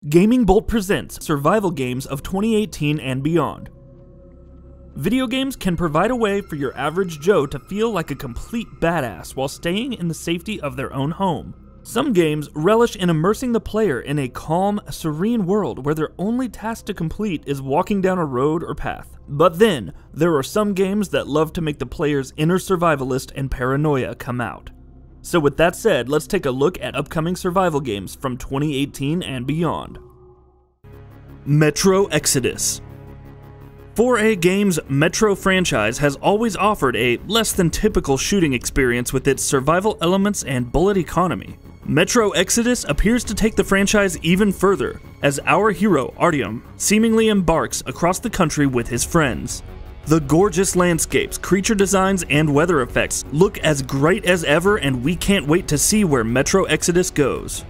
Gaming Bolt presents survival games of 2018 and beyond. Video games can provide a way for your average Joe to feel like a complete badass while staying in the safety of their own home. Some games relish in immersing the player in a calm, serene world where their only task to complete is walking down a road or path. But then, there are some games that love to make the player's inner survivalist and paranoia come out. So with that said, let's take a look at upcoming survival games from 2018 and beyond. Metro Exodus. 4A Games' Metro franchise has always offered a less than typical shooting experience with its survival elements and bullet economy. Metro Exodus appears to take the franchise even further, as our hero, Artyom, seemingly embarks across the country with his friends. The gorgeous landscapes, creature designs, and weather effects look as great as ever, and we can't wait to see where Metro Exodus goes.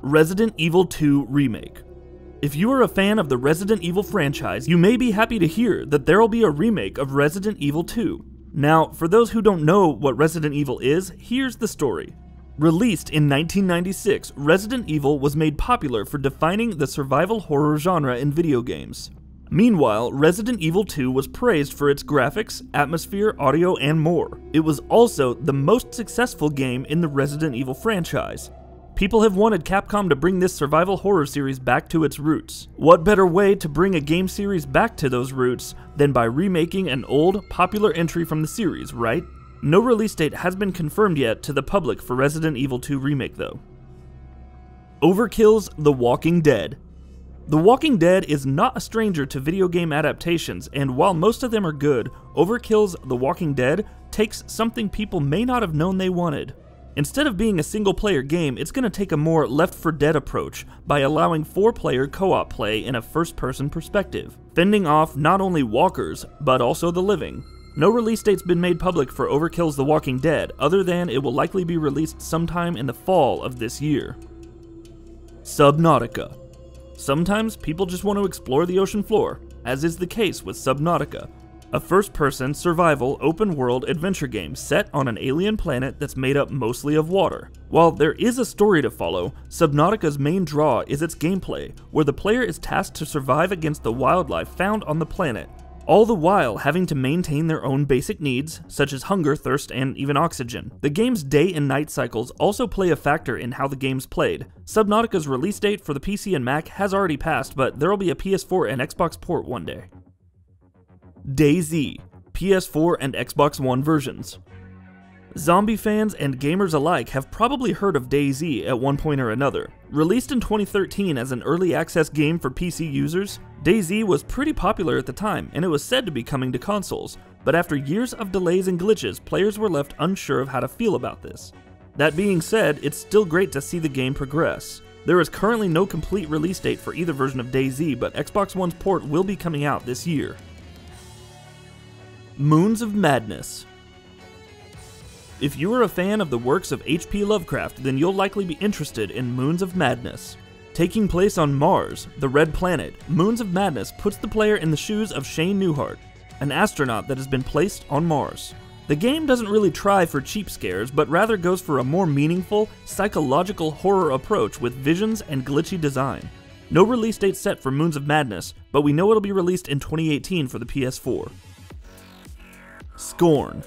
Resident Evil 2 Remake. If you are a fan of the Resident Evil franchise, you may be happy to hear that there will be a remake of Resident Evil 2. Now, for those who don't know what Resident Evil is, here's the story. Released in 1996, Resident Evil was made popular for defining the survival horror genre in video games. Meanwhile, Resident Evil 2 was praised for its graphics, atmosphere, audio, and more. It was also the most successful game in the Resident Evil franchise. People have wanted Capcom to bring this survival horror series back to its roots. What better way to bring a game series back to those roots than by remaking an old, popular entry from the series, right? No release date has been confirmed yet to the public for Resident Evil 2 Remake though. OVERKILL'S The Walking Dead. The Walking Dead is not a stranger to video game adaptations, and while most of them are good, OVERKILL'S The Walking Dead takes something people may not have known they wanted. Instead of being a single-player game, it's going to take a more Left 4 Dead approach by allowing 4-player co-op play in a first-person perspective, fending off not only walkers, but also the living. No release date's been made public for OVERKILL'S The Walking Dead, other than it will likely be released sometime in the fall of this year. Subnautica. Sometimes people just want to explore the ocean floor, as is the case with Subnautica, a first-person survival open-world adventure game set on an alien planet that's made up mostly of water. While there is a story to follow, Subnautica's main draw is its gameplay, where the player is tasked to survive against the wildlife found on the planet, all the while having to maintain their own basic needs, such as hunger, thirst, and even oxygen. The game's day and night cycles also play a factor in how the game's played. Subnautica's release date for the PC and Mac has already passed, but there will be a PS4 and Xbox port one day. DAYZ, PS4 and Xbox One versions. Zombie fans and gamers alike have probably heard of DAYZ at one point or another. Released in 2013 as an early access game for PC users, DAYZ was pretty popular at the time, and it was said to be coming to consoles, but after years of delays and glitches, players were left unsure of how to feel about this. That being said, it's still great to see the game progress. There is currently no complete release date for either version of DAYZ, but Xbox One's port will be coming out this year. Moons of Madness. If you are a fan of the works of H.P. Lovecraft, then you'll likely be interested in Moons of Madness. Taking place on Mars, the Red Planet, Moons of Madness puts the player in the shoes of Shane Newhart, an astronaut that has been placed on Mars. The game doesn't really try for cheap scares, but rather goes for a more meaningful, psychological horror approach with visions and glitchy design. No release date set for Moons of Madness, but we know it'll be released in 2018 for the PS4. SCORN.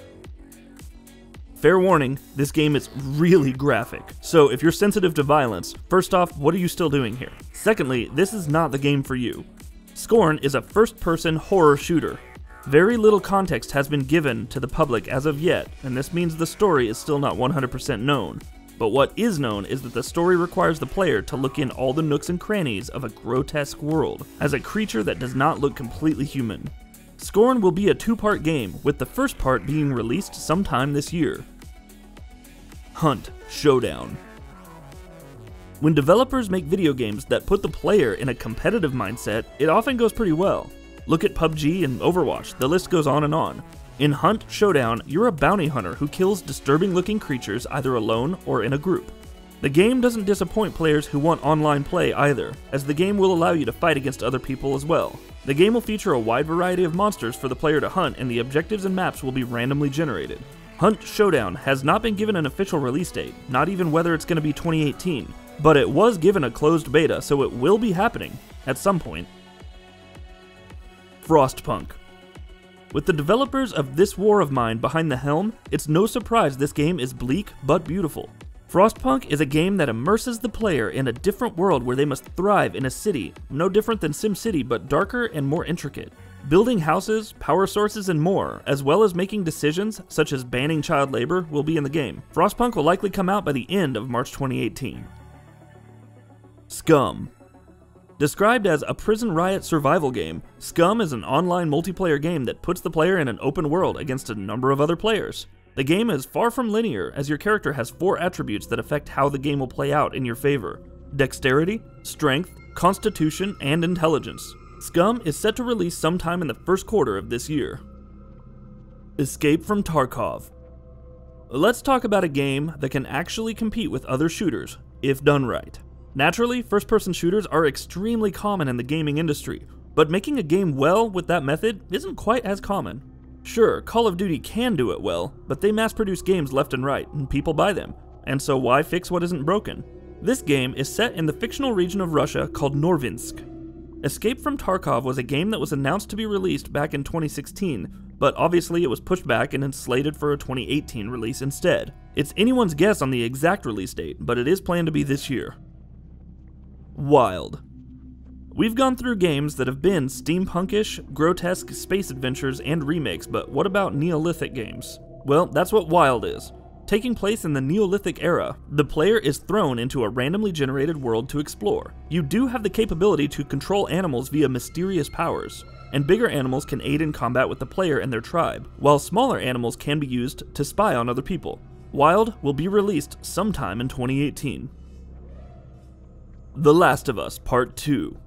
Fair warning, this game is really graphic, so if you're sensitive to violence, first off, what are you still doing here? Secondly, this is not the game for you. SCORN is a first-person horror shooter. Very little context has been given to the public as of yet, and this means the story is still not 100% known. But what is known is that the story requires the player to look in all the nooks and crannies of a grotesque world, as a creature that does not look completely human. SCORN will be a two-part game, with the first part being released sometime this year. Hunt Showdown. When developers make video games that put the player in a competitive mindset, it often goes pretty well. Look at PUBG and Overwatch, the list goes on and on. In Hunt Showdown, you're a bounty hunter who kills disturbing-looking creatures either alone or in a group. The game doesn't disappoint players who want online play either, as the game will allow you to fight against other people as well. The game will feature a wide variety of monsters for the player to hunt, and the objectives and maps will be randomly generated. Hunt Showdown has not been given an official release date, not even whether it's going to be 2018, but it was given a closed beta, so it will be happening at some point. FROSTPUNK. With the developers of This War of Mine behind the helm, it's no surprise this game is bleak but beautiful. FROSTPUNK is a game that immerses the player in a different world where they must thrive in a city, no different than SimCity but darker and more intricate. Building houses, power sources, and more, as well as making decisions such as banning child labor, will be in the game. FROSTPUNK will likely come out by the end of March 2018. SCUM. Described as a prison riot survival game, SCUM is an online multiplayer game that puts the player in an open world against a number of other players. The game is far from linear, as your character has 4 attributes that affect how the game will play out in your favor: dexterity, strength, constitution, and intelligence. SCUM is set to release sometime in the first quarter of this year. Escape from Tarkov. Let's talk about a game that can actually compete with other shooters, if done right. Naturally, first-person shooters are extremely common in the gaming industry, but making a game well with that method isn't quite as common. Sure, Call of Duty can do it well, but they mass-produce games left and right, and people buy them, and so why fix what isn't broken? This game is set in the fictional region of Russia called Norvinsk. Escape from Tarkov was a game that was announced to be released back in 2016, but obviously it was pushed back and is slated for a 2018 release instead. It's anyone's guess on the exact release date, but it is planned to be this year. Wild. We've gone through games that have been steampunkish, grotesque space adventures and remakes, but what about Neolithic games? Well, that's what Wild is. Taking place in the Neolithic era, the player is thrown into a randomly generated world to explore. You do have the capability to control animals via mysterious powers, and bigger animals can aid in combat with the player and their tribe, while smaller animals can be used to spy on other people. Wild will be released sometime in 2018. The Last of Us Part 2.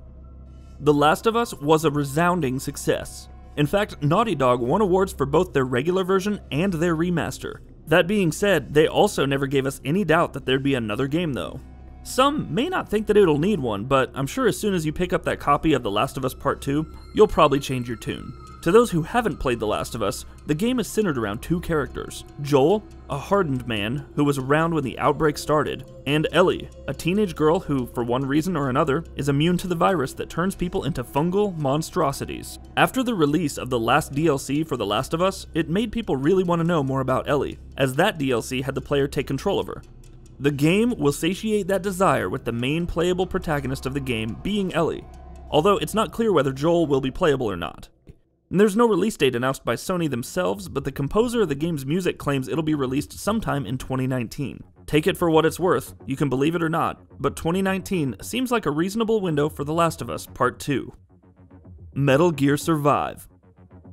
The Last of Us was a resounding success. In fact, Naughty Dog won awards for both their regular version and their remaster. That being said, they also never gave us any doubt that there'd be another game though. Some may not think that it'll need one, but I'm sure as soon as you pick up that copy of The Last of Us Part 2, you'll probably change your tune. To those who haven't played The Last of Us, the game is centered around 2 characters: Joel, a hardened man who was around when the outbreak started, and Ellie, a teenage girl who, for one reason or another, is immune to the virus that turns people into fungal monstrosities. After the release of the last DLC for The Last of Us, it made people really want to know more about Ellie, as that DLC had the player take control of her. The game will satiate that desire with the main playable protagonist of the game being Ellie, although it's not clear whether Joel will be playable or not. And there's no release date announced by Sony themselves, but the composer of the game's music claims it'll be released sometime in 2019. Take it for what it's worth, you can believe it or not, but 2019 seems like a reasonable window for The Last of Us Part 2. Metal Gear Survive.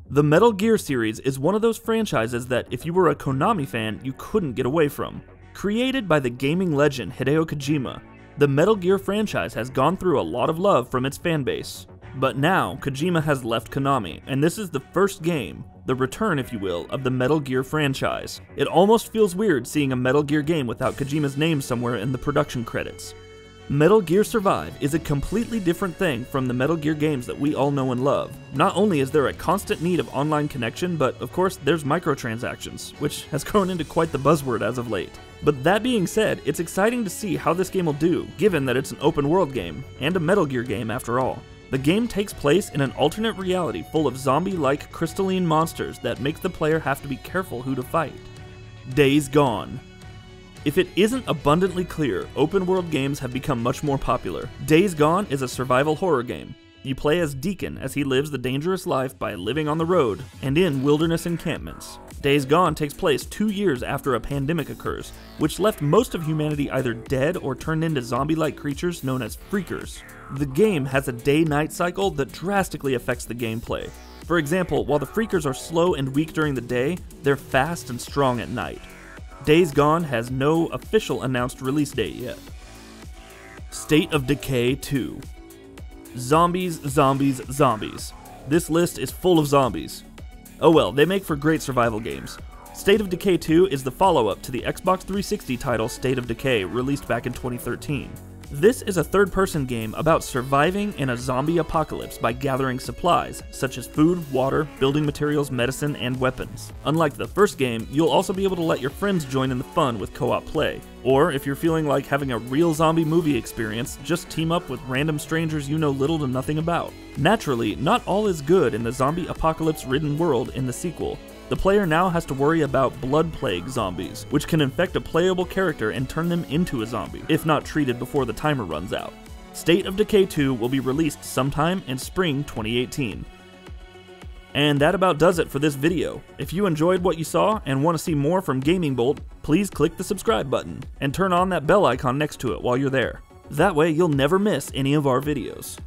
The Metal Gear series is one of those franchises that if you were a Konami fan, you couldn't get away from. Created by the gaming legend Hideo Kojima, the Metal Gear franchise has gone through a lot of love from its fanbase. But now, Kojima has left Konami, and this is the first game, the return if you will, of the Metal Gear franchise. It almost feels weird seeing a Metal Gear game without Kojima's name somewhere in the production credits. Metal Gear Survive is a completely different thing from the Metal Gear games that we all know and love. Not only is there a constant need of online connection, but of course there's microtransactions, which has grown into quite the buzzword as of late. But that being said, it's exciting to see how this game will do, given that it's an open world game, and a Metal Gear game after all. The game takes place in an alternate reality full of zombie-like crystalline monsters that make the player have to be careful who to fight. Days Gone. If it isn't abundantly clear, open world games have become much more popular. Days Gone is a survival horror game. You play as Deacon as he lives the dangerous life by living on the road and in wilderness encampments. Days Gone takes place 2 years after a pandemic occurs, which left most of humanity either dead or turned into zombie-like creatures known as freakers. The game has a day-night cycle that drastically affects the gameplay. For example, while the freakers are slow and weak during the day, they're fast and strong at night. Days Gone has no official announced release date yet. State of Decay 2. Zombies, zombies, zombies. This list is full of zombies. Oh well, they make for great survival games. State of Decay 2 is the follow-up to the Xbox 360 title State of Decay, released back in 2013. This is a third-person game about surviving in a zombie apocalypse by gathering supplies, such as food, water, building materials, medicine, and weapons. Unlike the first game, you'll also be able to let your friends join in the fun with co-op play. Or, if you're feeling like having a real zombie movie experience, just team up with random strangers you know little to nothing about. Naturally, not all is good in the zombie apocalypse-ridden world in the sequel. The player now has to worry about blood plague zombies, which can infect a playable character and turn them into a zombie, if not treated before the timer runs out. State of Decay 2 will be released sometime in spring 2018. And that about does it for this video. If you enjoyed what you saw and want to see more from Gaming Bolt, please click the subscribe button and turn on that bell icon next to it while you're there. That way you'll never miss any of our videos.